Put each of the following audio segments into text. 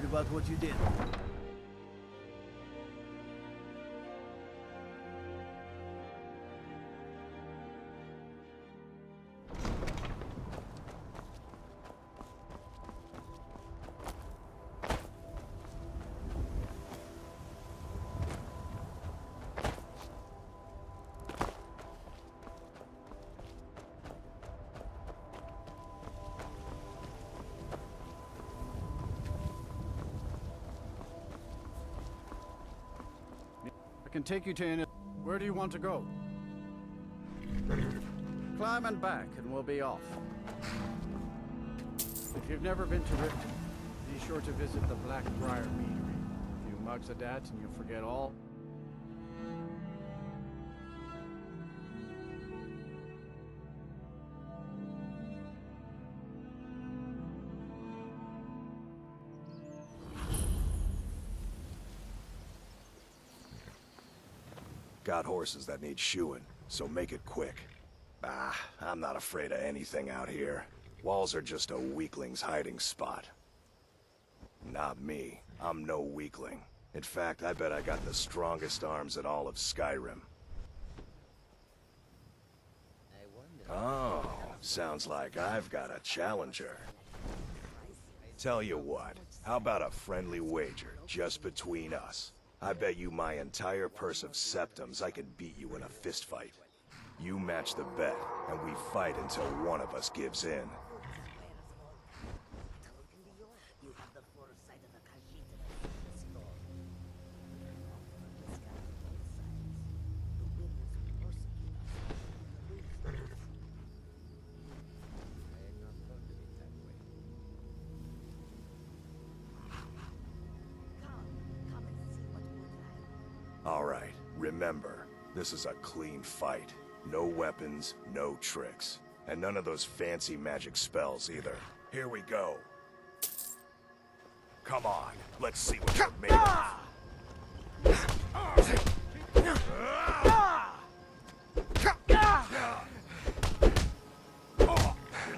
worried about what you did. I can take you to any... Where do you want to go? Climb and back, and we'll be off. If you've never been to Rift, be sure to visit the Blackbriar Meadery. A few mugs of that, and you'll forget all. Got horses that need shoeing, so make it quick. I'm not afraid of anything out here. Walls are just a weakling's hiding spot. Not me. I'm no weakling. In fact, I bet I got the strongest arms in all of Skyrim. Oh, sounds like I've got a challenger. Tell you what, how about a friendly wager, just between us? I bet you my entire purse of septums I can beat you in a fistfight. You match the bet, and we fight until one of us gives in. All right, remember, this is a clean fight. No weapons, no tricks. And none of those fancy magic spells either. Here we go. Come on, let's see what you're made of.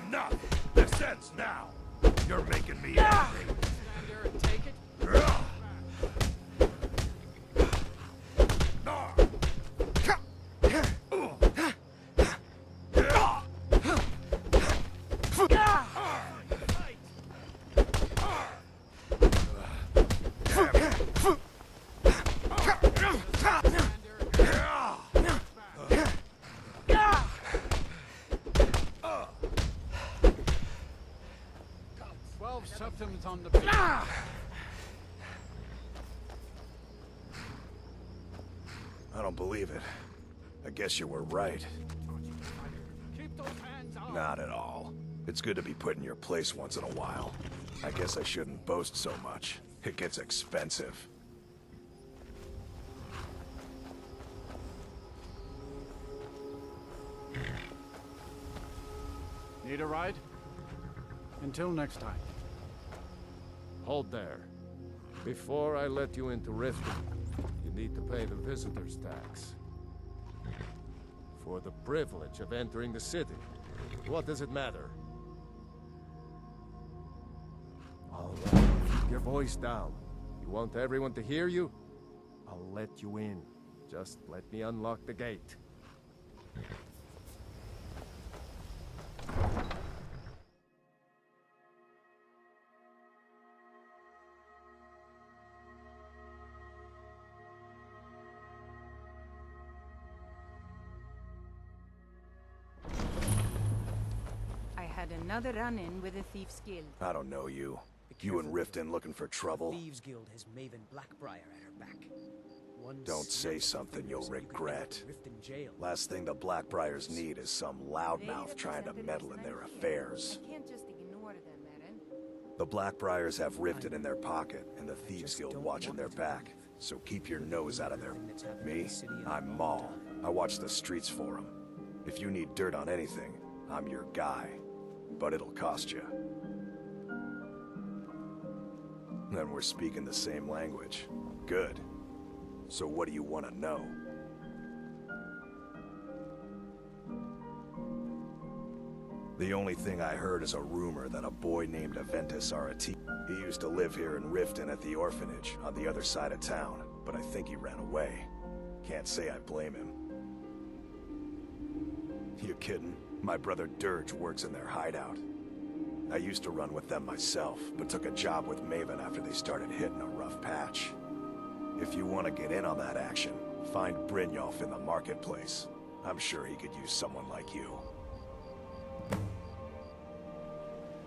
Enough! This ends now! You're making me angry. Stand there and take it. 12 septums on the beat. I don't believe it. I guess you were right. Keep those hands out. Not at all. It's good to be put in your place once in a while. I guess I shouldn't boast so much. It gets expensive. Need a ride? Until next time. Hold there. Before I let you into Riften, you need to pay the visitor's tax. For the privilege of entering the city. What does it matter? All right, keep your voice down. You want everyone to hear you? I'll let you in. Just let me unlock the gate. Another run-in with the Thieves Guild. I don't know you. You and Riften looking for trouble? Thieves Guild has Maven Blackbriar at her back. Don't say something you'll regret. Last thing the Blackbriars need is some loudmouth trying to meddle in their affairs. I can't just ignore them, Eren. The Blackbriars have Riften in their pocket, and the Thieves Guild watching their back. So keep your nose out of there. Me? I'm Maul. I watch the streets for them. If you need dirt on anything, I'm your guy. But it'll cost you. Then we're speaking the same language. Good. So what do you want to know? The only thing I heard is a rumor that a boy named Aventus Arati. He used to live here in Riften at the orphanage, on the other side of town, but I think he ran away. Can't say I blame him. You kidding? My brother Dirge works in their hideout. I used to run with them myself, but took a job with Maven after they started hitting a rough patch. If you want to get in on that action, find Brynjolf in the marketplace. I'm sure he could use someone like you.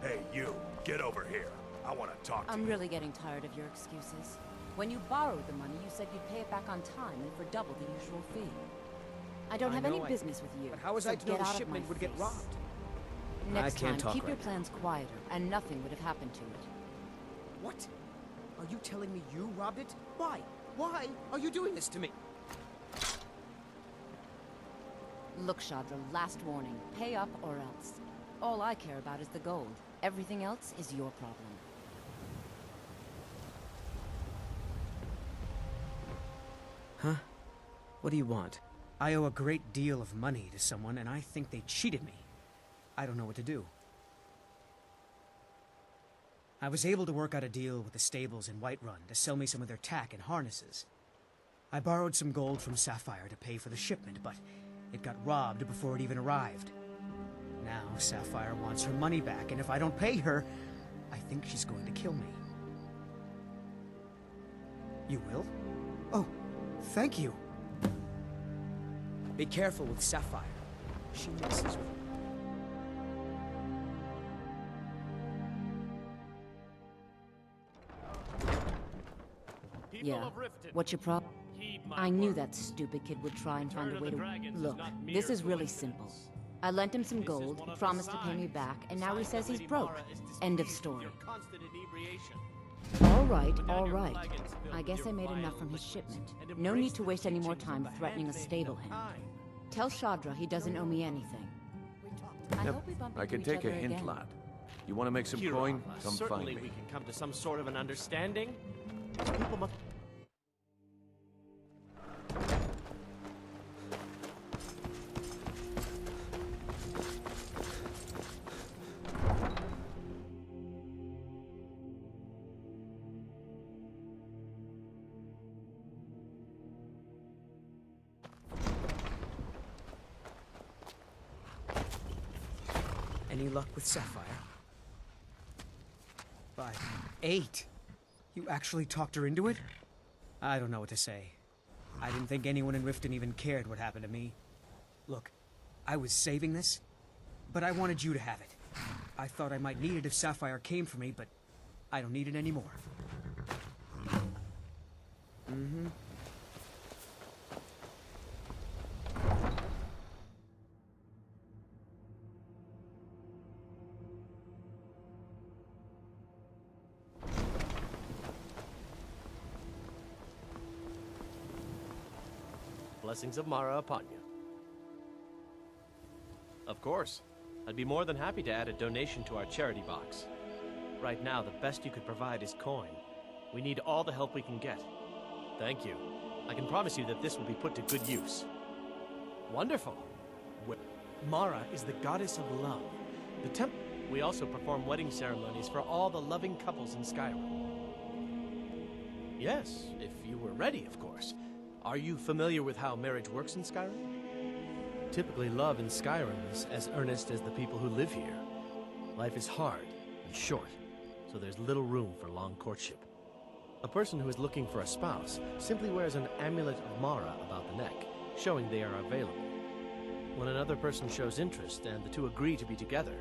Hey, you, get over here. I want to talk to you. I'm really getting tired of your excuses. When you borrowed the money, you said you'd pay it back on time and for double the usual fee. I don't have any business with you. But how was so I to know get the out of shipment my would get face. robbed? Next I can't time, talk keep right your now. plans quieter, and nothing would have happened to it. What? Are you telling me you robbed it? Why? Why are you doing this to me? Look, Shadra, last warning. Pay up or else. All I care about is the gold. Everything else is your problem. Huh? What do you want? I owe a great deal of money to someone, and I think they cheated me. I don't know what to do. I was able to work out a deal with the stables in Whiterun to sell me some of their tack and harnesses. I borrowed some gold from Sapphire to pay for the shipment, but it got robbed before it even arrived. Now Sapphire wants her money back, and if I don't pay her, I think she's going to kill me. You will? Oh, thank you. Be careful with Sapphire. She messes with me. Yeah. What's your problem? I knew that stupid kid would try and find a way to... Look, this is really simple. I lent him some gold, he promised to pay me back, and now he says he's broke. End of story. All right. I guess I made enough from his shipment. No need to waste any more time threatening a stable hand. Tell Shadra he doesn't owe me anything. I hope we bump I into can each take a other hint, again. lad. You want to make some coin? Come certainly find me. we can come to some sort of an understanding. People must... Any luck with Sapphire? 5, 8. You actually talked her into it? I don't know what to say. I didn't think anyone in Riften even cared what happened to me. Look, I was saving this, but I wanted you to have it. I thought I might need it if Sapphire came for me, but I don't need it anymore. Mm-hmm. Blessings of Mara upon you. Of course. I'd be more than happy to add a donation to our charity box. Right now, the best you could provide is coin. We need all the help we can get. Thank you. I can promise you that this will be put to good use. Wonderful. Mara is the goddess of love. The temple. We also perform wedding ceremonies for all the loving couples in Skyrim. Yes, if you were ready, of course. Are you familiar with how marriage works in Skyrim? Typically, love in Skyrim is as earnest as the people who live here. Life is hard and short, so there's little room for long courtship. A person who is looking for a spouse simply wears an amulet of Mara about the neck, showing they are available. When another person shows interest and the two agree to be together,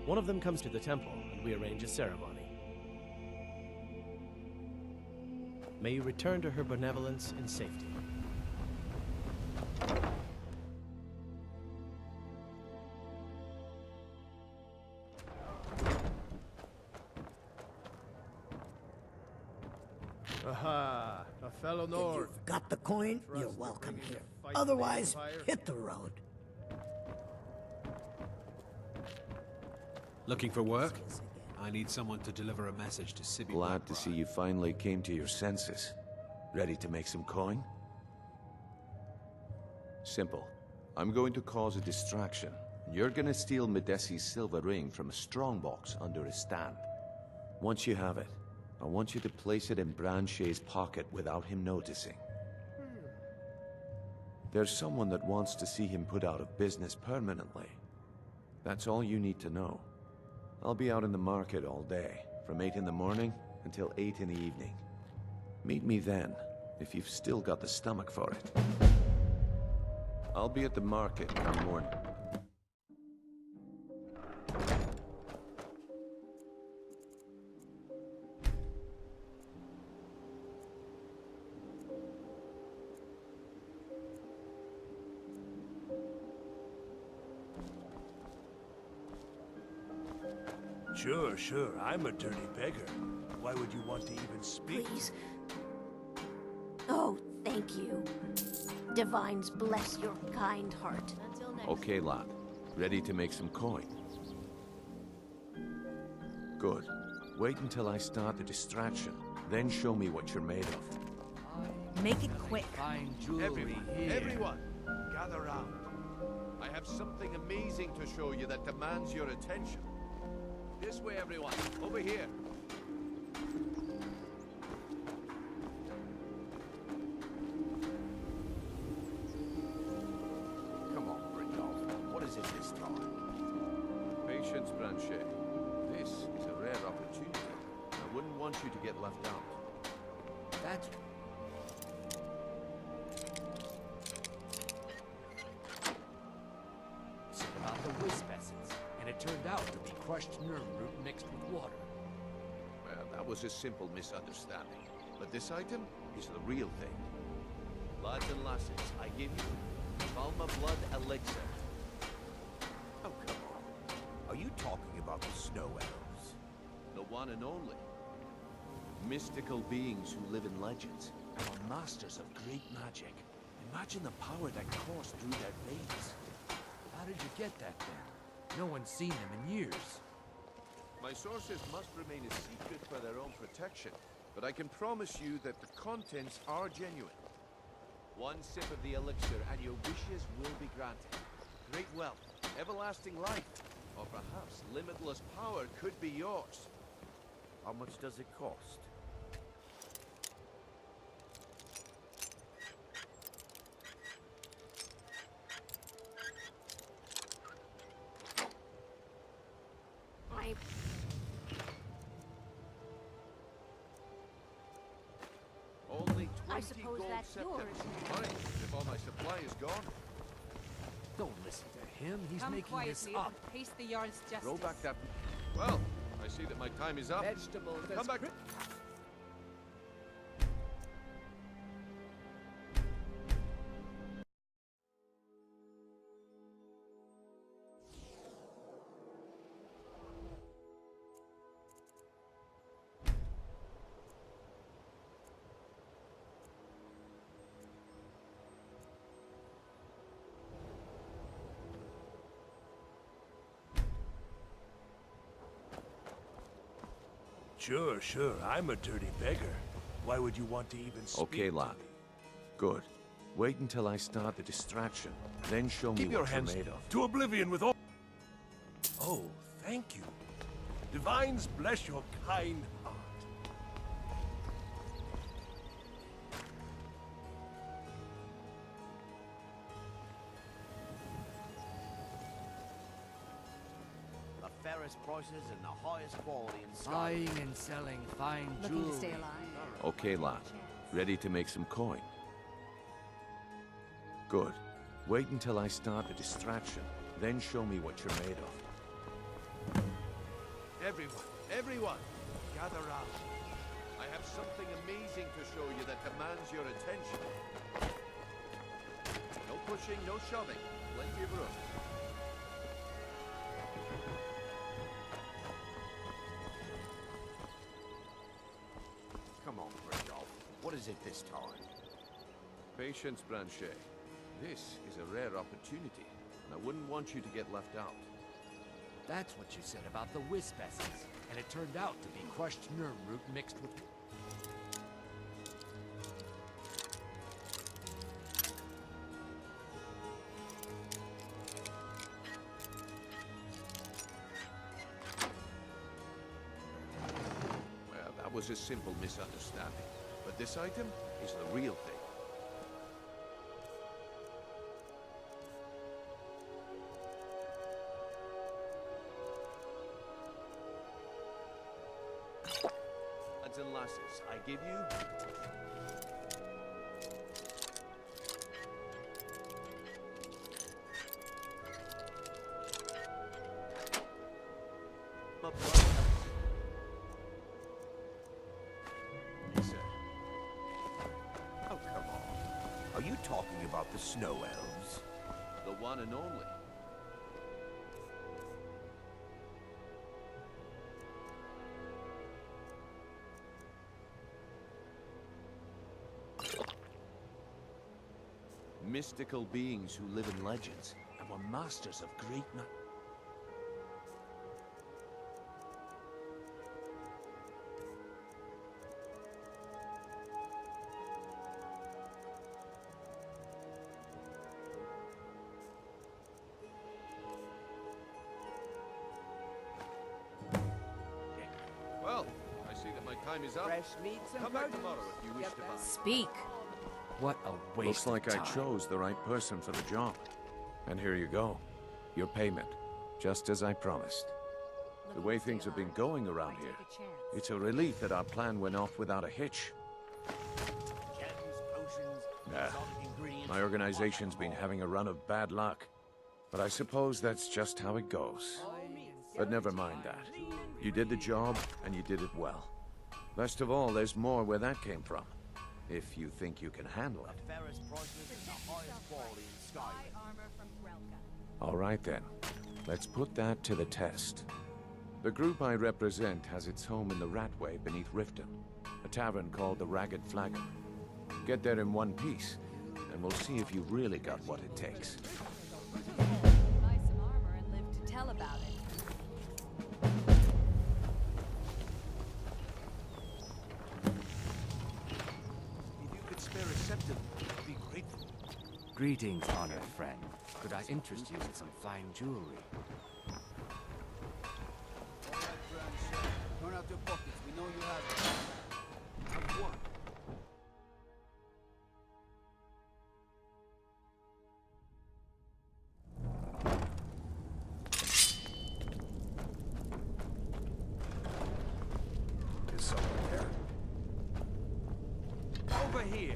one of them comes to the temple and we arrange a ceremony. May you return to her benevolence in safety. Aha, a fellow Nord. You've got the coin, you're welcome here. Otherwise, hit the road. Looking for work? I need someone to deliver a message to Sibi. Glad to see you finally came to your senses. Ready to make some coin? Simple. I'm going to cause a distraction. You're gonna steal Medesi's silver ring from a strongbox under his stand. Once you have it, I want you to place it in Branchet's pocket without him noticing. There's someone that wants to see him put out of business permanently. That's all you need to know. I'll be out in the market all day, from 8 in the morning until 8 in the evening. Meet me then, if you've still got the stomach for it. I'll be at the market come morning. Sure, I'm a dirty beggar. Why would you want to even speak? Please. Oh, thank you. Divines bless your kind heart. Okay, lad. Ready to make some coin? Good. Wait until I start the distraction, then show me what you're made of. Make it quick. Fine jewelry here. Everyone, gather round. I have something amazing to show you that demands your attention. This way, everyone. Over here. Come on, Brindolph. What is it this time? Patience, Branchet. This is a rare opportunity. I wouldn't want you to get left out. That's... It's about the wisp essence, and it turned out to be crushed nerve root mixed with water. Well, that was a simple misunderstanding. But this item is the real thing. Lads and lasses, I give you Valma Blood Elixir. Oh, come on. Are you talking about the snow elves? The one and only. Mystical beings who live in legends and are masters of great magic. Imagine the power that coursed through their veins. How did you get that then? No one's seen them in years. My sources must remain a secret for their own protection, but I can promise you that the contents are genuine. One sip of the elixir and your wishes will be granted. Great wealth, everlasting life, or perhaps limitless power could be yours. How much does it cost? Only 20 I suppose gold that's septims. yours. Fine, if all my supply is gone. Don't listen to him. He's Come making this quietly up. and pace the yard's justice. Throw back that... Well, I see that my time is up. Vegetables. Come back. Sure, I'm a dirty beggar. Why would you want to even speak Okay, to lad. me? Good. Wait until I start the distraction, then show me Keep your what you're hands made of. to oblivion with all... Oh, thank you. Divines bless your kind heart. The fairest prices and the highest quality in Skyrim. Buying and selling fine Looking jewelry. to stay alive. Okay, lad. Ready to make some coin? Good. Wait until I start the distraction, then show me what you're made of. Everyone, gather round. I have something amazing to show you that demands your attention. No pushing, no shoving. Plenty of room. Come on, Brindolph. What is it this time? Patience, Branchet. This is a rare opportunity, and I wouldn't want you to get left out. That's what you said about the wisp essence, and it turned out to be crushed nerve root mixed with... was a simple misunderstanding. But this item is the real thing. Lads and lasses, I give you... Oh, come on. Are you talking about the snow elves? The one and only. Mystical beings who live in legends and were masters of great Well, I see that my time is up. Fresh meats and Come back tomorrow if you wish to buy. Speak. What a waste Looks like of I time. chose the right person for the job. And here you go. Your payment. Just as I promised. The way things have been going around here, it's a relief that our plan went off without a hitch. Nah. My organization's been having a run of bad luck. But I suppose that's just how it goes. But never mind that. You did the job, and you did it well. Best of all, there's more where that came from. If you think you can handle it. All right then. Let's put that to the test. The group I represent has its home in the Ratway beneath Riften, a tavern called the Ragged Flagon. Get there in one piece, and we'll see if you've really got what it takes. Buy some armor and live to tell about it. If you could spare a septum, I'd be grateful. Greetings, honored friend. Could I interest you in some fine jewelry? Turn out your pockets. We know you have it. Have one. Is someone there? Over here.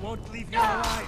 won't leave you alive!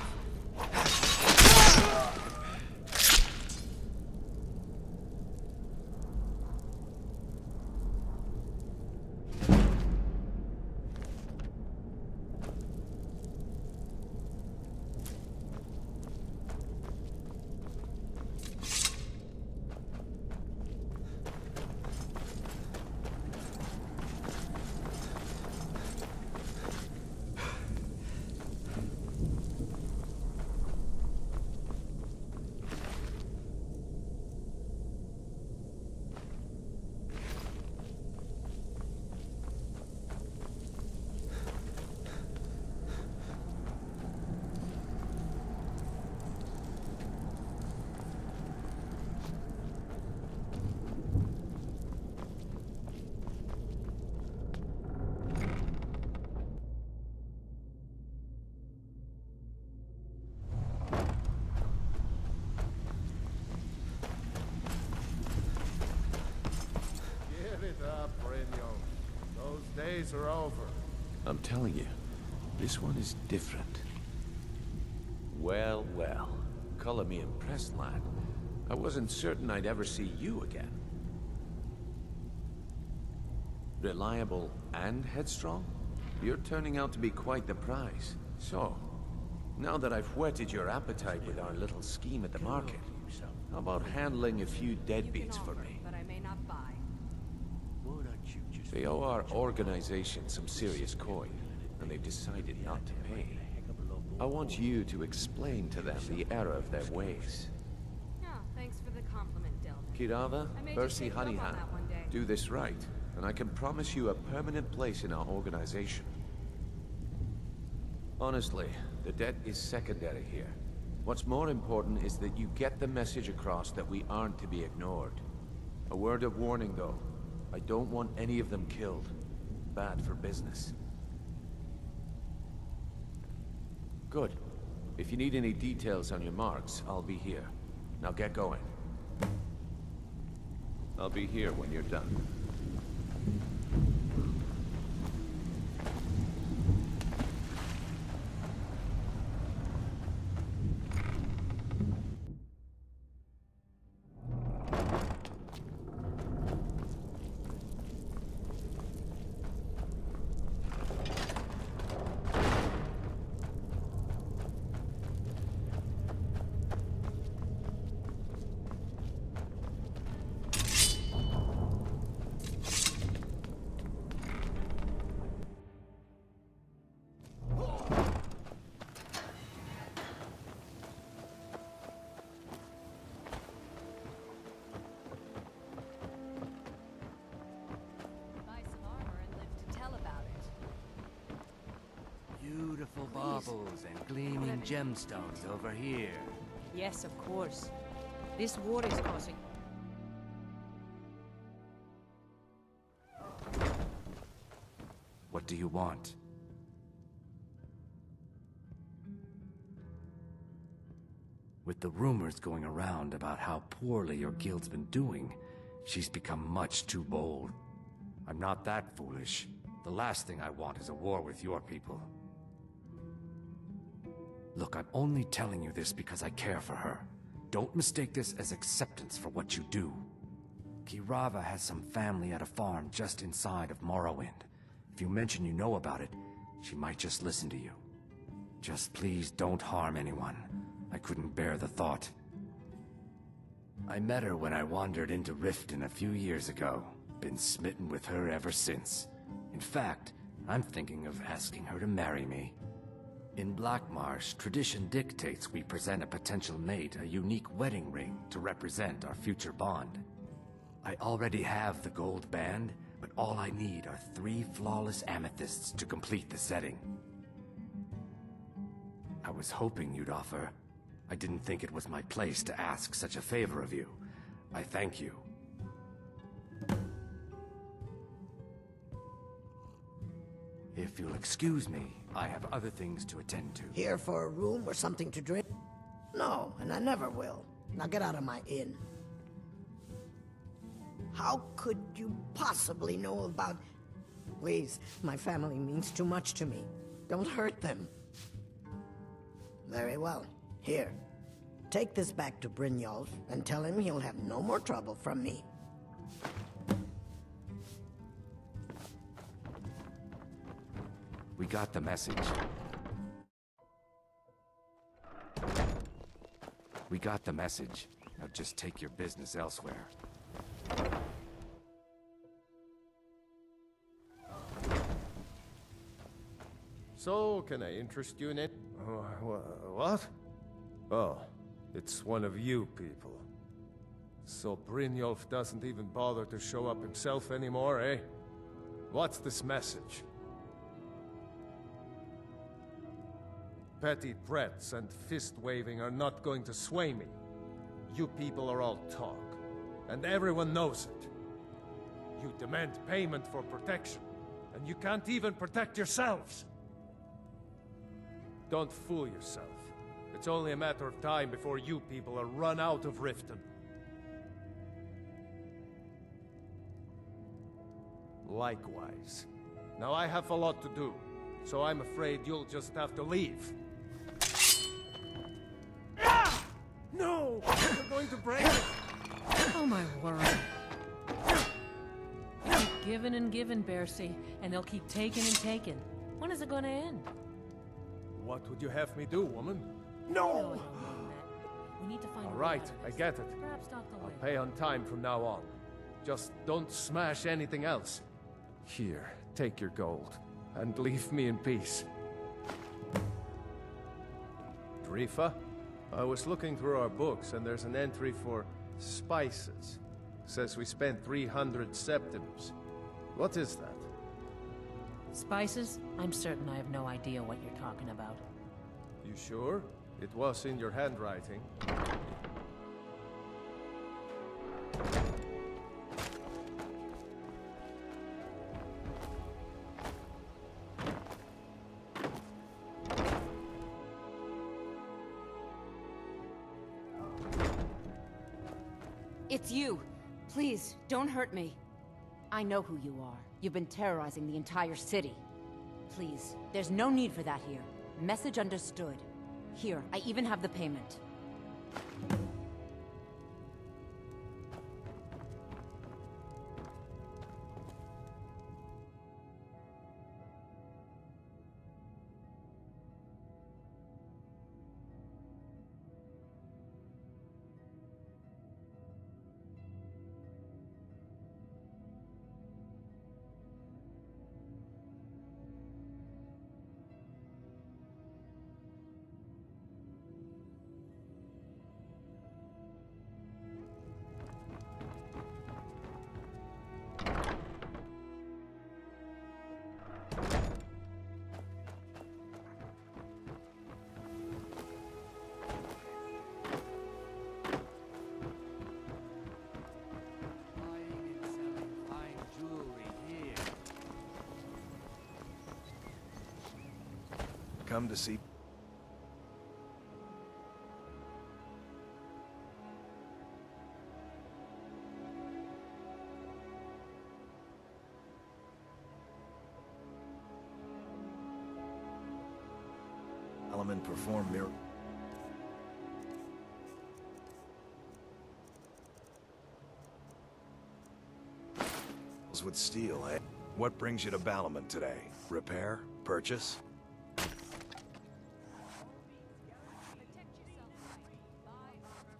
Days are over. I'm telling you, this one is different. Well, well. Color me impressed, lad. I wasn't certain I'd ever see you again. Reliable and headstrong? You're turning out to be quite the prize. So, now that I've whetted your appetite with our little scheme at the market, how about handling a few deadbeats for me? But I may not buy. They owe our organization some serious coin, and they've decided not to pay. I want you to explain to them the error of their ways. Oh, thanks for the compliment, Delvin. Kirava, I may just Percy take you up on Honeyhand, that one day. do this right, and I can promise you a permanent place in our organization. Honestly, the debt is secondary here. What's more important is that you get the message across that we aren't to be ignored. A word of warning, though. I don't want any of them killed. Bad for business. Good. If you need any details on your marks, I'll be here. Now get going. I'll be here when you're done. Beautiful baubles and gleaming gemstones over here. Yes, of course. This war is causing... What do you want? With the rumors going around about how poorly your guild's been doing, she's become much too bold. I'm not that foolish. The last thing I want is a war with your people. Look, I'm only telling you this because I care for her. Don't mistake this as acceptance for what you do. Kirava has some family at a farm just inside of Morrowind. If you mention you know about it, she might just listen to you. Just please don't harm anyone. I couldn't bear the thought. I met her when I wandered into Riften a few years ago. Been smitten with her ever since. In fact, I'm thinking of asking her to marry me. In Blackmarsh, tradition dictates we present a potential mate a unique wedding ring to represent our future bond. I already have the gold band, but all I need are 3 flawless amethysts to complete the setting. I was hoping you'd offer. I didn't think it was my place to ask such a favor of you. I thank you. If you'll excuse me, I have other things to attend to. Here for a room or something to drink? No, and I never will. Now get out of my inn. How could you possibly know about... Please, my family means too much to me. Don't hurt them. Very well. Here. Take this back to Brynjolf and tell him he'll have no more trouble from me. We got the message. We got the message. Now just take your business elsewhere. So, can I interest you in it? What? Oh, it's one of you people. So Brynjolf doesn't even bother to show up himself anymore, eh? What's this message? Petty threats and fist-waving are not going to sway me. You people are all talk, and everyone knows it. You demand payment for protection, and you can't even protect yourselves. Don't fool yourself. It's only a matter of time before you people are run out of Riften. Likewise. Now I have a lot to do, so I'm afraid you'll just have to leave. No! You're going to break it! Oh my word. You keep giving and giving, Bercy, and they'll keep taking and taking. When is it gonna end? What would you have me do, woman? No! We need to find All right, I get it. I'll pay on time from now on. Just don't smash anything else. Here, take your gold, and leave me in peace. Drifa? I was looking through our books, and there's an entry for spices. Says we spent 300 septims. What is that? Spices? I'm certain I have no idea what you're talking about. You sure? It was in your handwriting. It's you. Please, don't hurt me. I know who you are. You've been terrorizing the entire city. Please, there's no need for that here. Message understood. Here, I even have the payment. Come to see... Element perform mirror... with steel, eh? What brings you to Balamant today? Repair? Purchase?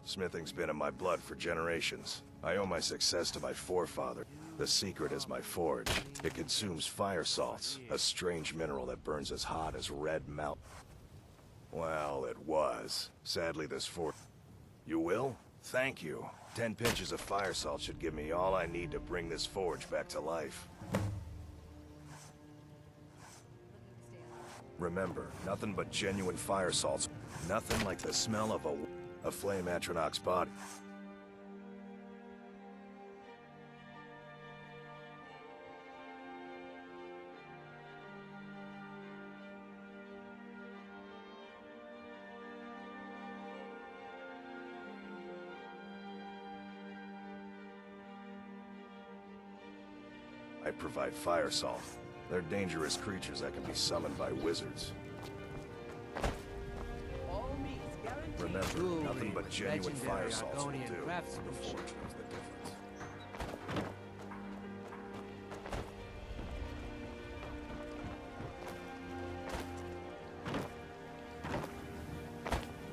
Smithing's been in my blood for generations. I owe my success to my forefather. The secret is my forge. It consumes fire salts, a strange mineral that burns as hot as red mountain. Well, it was. Sadly, this forge... You will? Thank you. 10 pinches of fire salt should give me all I need to bring this forge back to life. Remember, nothing but genuine fire salts. Nothing like the smell of a flame Atronach's body. I provide fire salt. They're dangerous creatures that can be summoned by wizards. Oh, Truly, Nothing but genuine fire legendary salts will Argonian do. The craftsmanship. forge was the difference.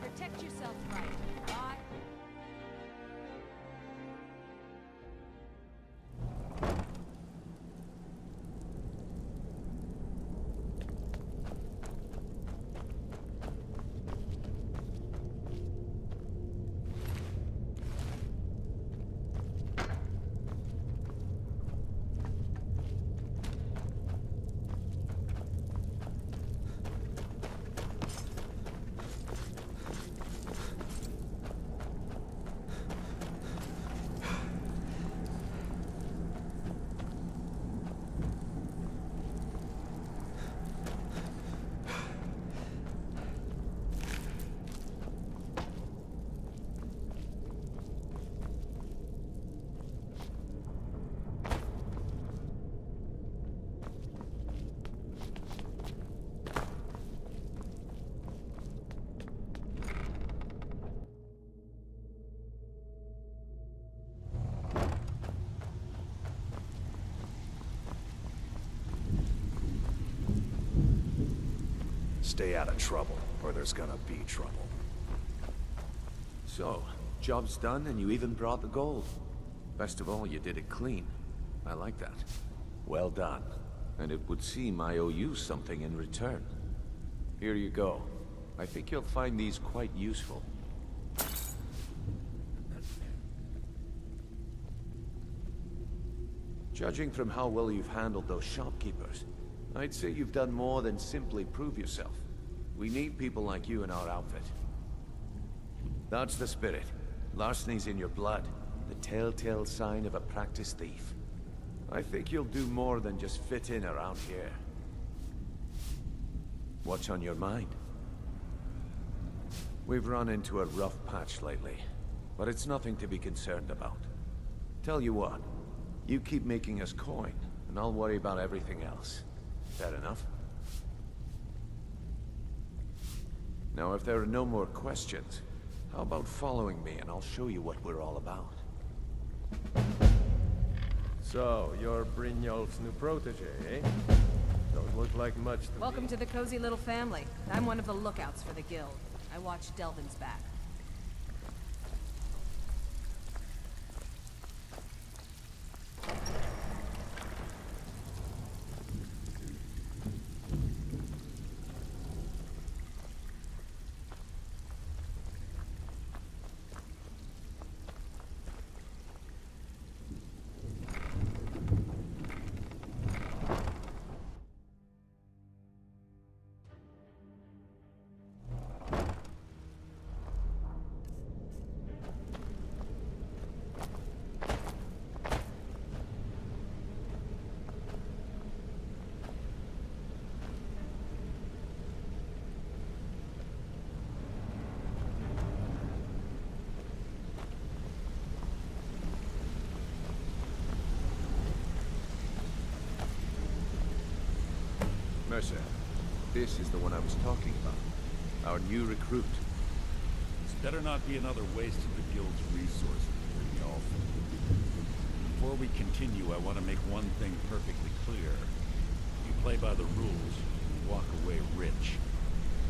Protect yourself right. Bye. Stay out of trouble, or there's gonna be trouble. So, job's done and you even brought the gold. Best of all, you did it clean. I like that. Well done. And it would seem I owe you something in return. Here you go. I think you'll find these quite useful. Judging from how well you've handled those shopkeepers, I'd say you've done more than simply prove yourself. We need people like you in our outfit. That's the spirit. Larceny's in your blood. The telltale sign of a practiced thief. I think you'll do more than just fit in around here. What's on your mind? We've run into a rough patch lately, but it's nothing to be concerned about. Tell you what, you keep making us coin, and I'll worry about everything else. Fair enough? Now, if there are no more questions, how about following me and I'll show you what we're all about? So, you're Brynjolf's new protege, eh? Don't look like much to Welcome me. to the cozy little family. I'm one of the lookouts for the guild. I watch Delvin's back. Mercer, this is the one I was talking about. Our new recruit. This better not be another waste of the guild's resources, Brynjolf. Before we continue, I want to make one thing perfectly clear. You play by the rules, you walk away rich.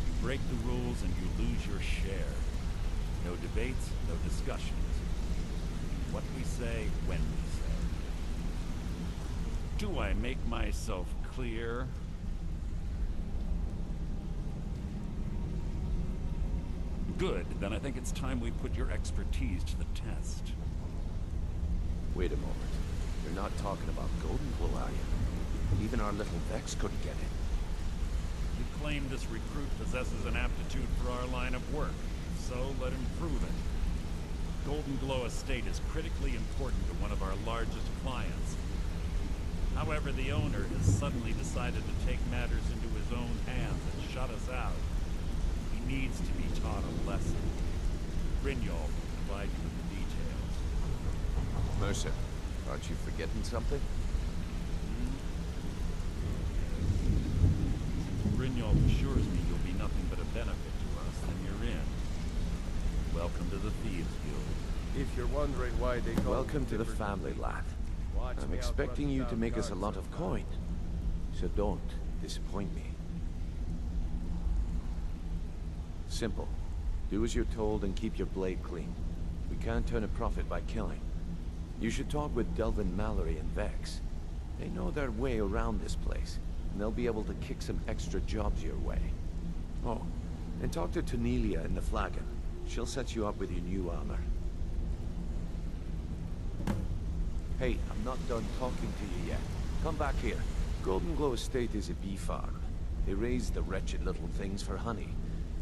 You break the rules and you lose your share. No debates, no discussions. What we say, when we say. Do I make myself clear? Good, then I think it's time we put your expertise to the test. Wait a moment. You're not talking about Golden Glow, are you? Even our little Vex couldn't get it. You claim this recruit possesses an aptitude for our line of work, so let him prove it. Golden Glow Estate is critically important to one of our largest clients. However, the owner has suddenly decided to take matters into his own hands and shut us out. He needs to be taught a lesson. Brynjolf will provide you with the details. Mercer, aren't you forgetting something? Brynjolf assures me you'll be nothing but a benefit to us, then you're in. Guild. If you're wondering why they call Welcome them to the different family, things, lad. watch I'm me out expecting running you to down make us a guards lot of sometime. coin. So don't disappoint me. Simple. Do as you're told and keep your blade clean. We can't turn a profit by killing. You should talk with Delvin Mallory and Vex. They know their way around this place, and they'll be able to kick some extra jobs your way. Oh, and talk to Tanelia in the Flagon. She'll set you up with your new armor. Hey, I'm not done talking to you yet. Come back here. Golden Glow Estate is a bee farm. They raise the wretched little things for honey.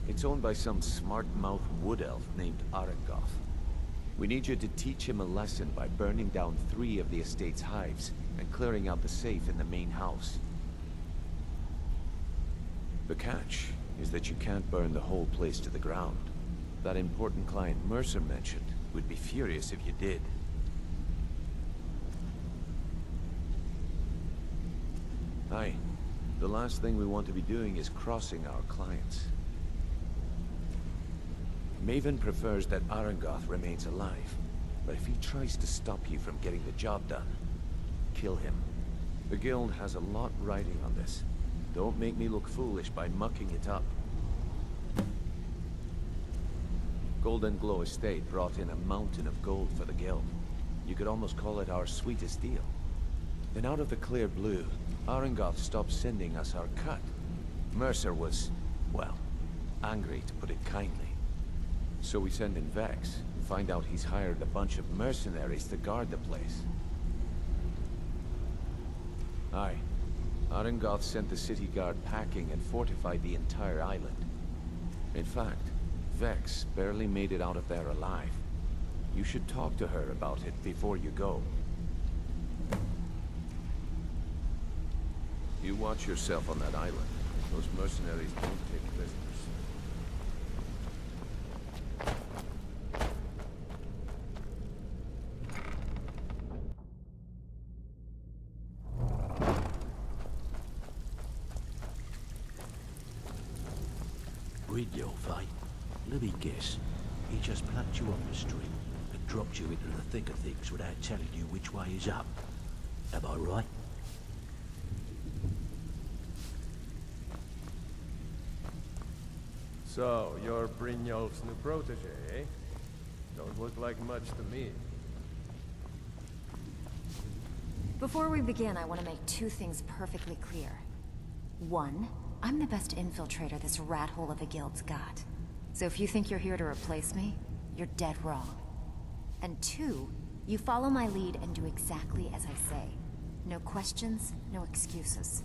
It's owned by some smart-mouthed wood elf named Arengoth. We need you to teach him a lesson by burning down 3 of the estate's hives and clearing out the safe in the main house. The catch is that you can't burn the whole place to the ground. That important client Mercer mentioned would be furious if you did. Aye. The last thing we want to be doing is crossing our clients. Maven prefers that Arengoth remains alive, but if he tries to stop you from getting the job done, kill him. The Guild has a lot riding on this. Don't make me look foolish by mucking it up. Golden Glow Estate brought in a mountain of gold for the Guild. You could almost call it our sweetest deal. Then out of the clear blue, Arengoth stopped sending us our cut. Mercer was, well, angry to put it kindly. So we send in Vex, and find out he's hired a bunch of mercenaries to guard the place. Aye. Arengoth sent the city guard packing and fortified the entire island. In fact, Vex barely made it out of there alive. You should talk to her about it before you go. You watch yourself on that island. Those mercenaries don't take prisoners. Brynjolf, eh? Let me guess. He just plucked you off the street and dropped you into the thick of things without telling you which way is up. Am I right? So, you're Brynjolf's new protege, eh? Don't look like much to me. Before we begin, I want to make 2 things perfectly clear. 1, I'm the best infiltrator this rat hole of a guild's got. So if you think you're here to replace me, you're dead wrong. And 2, you follow my lead and do exactly as I say. No questions, no excuses.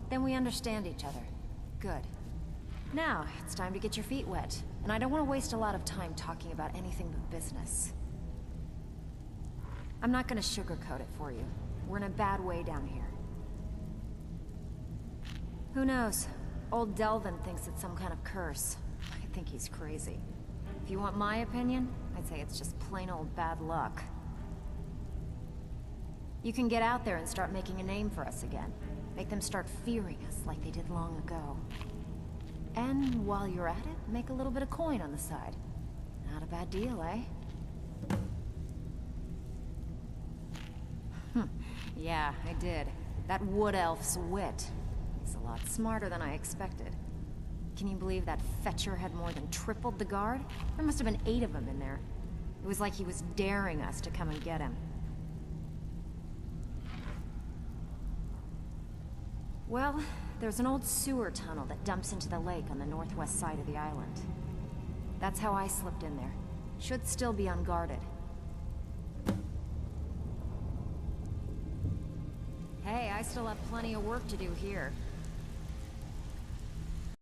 Then we understand each other. Good. Now, it's time to get your feet wet. And I don't want to waste a lot of time talking about anything but business. I'm not gonna sugarcoat it for you. We're in a bad way down here. Who knows? Old Delvin thinks it's some kind of curse. I think he's crazy. If you want my opinion, I'd say it's just plain old bad luck. You can get out there and start making a name for us again. Make them start fearing us like they did long ago. And while you're at it, make a little bit of coin on the side. Not a bad deal, eh? Yeah, I did. That wood elf's wit. He's a lot smarter than I expected. Can you believe that fetcher had more than tripled the guard? There must have been 8 of them in there. It was like he was daring us to come and get him. Well, there's an old sewer tunnel that dumps into the lake on the northwest side of the island. That's how I slipped in there. Should still be unguarded. Hey, I still have plenty of work to do here.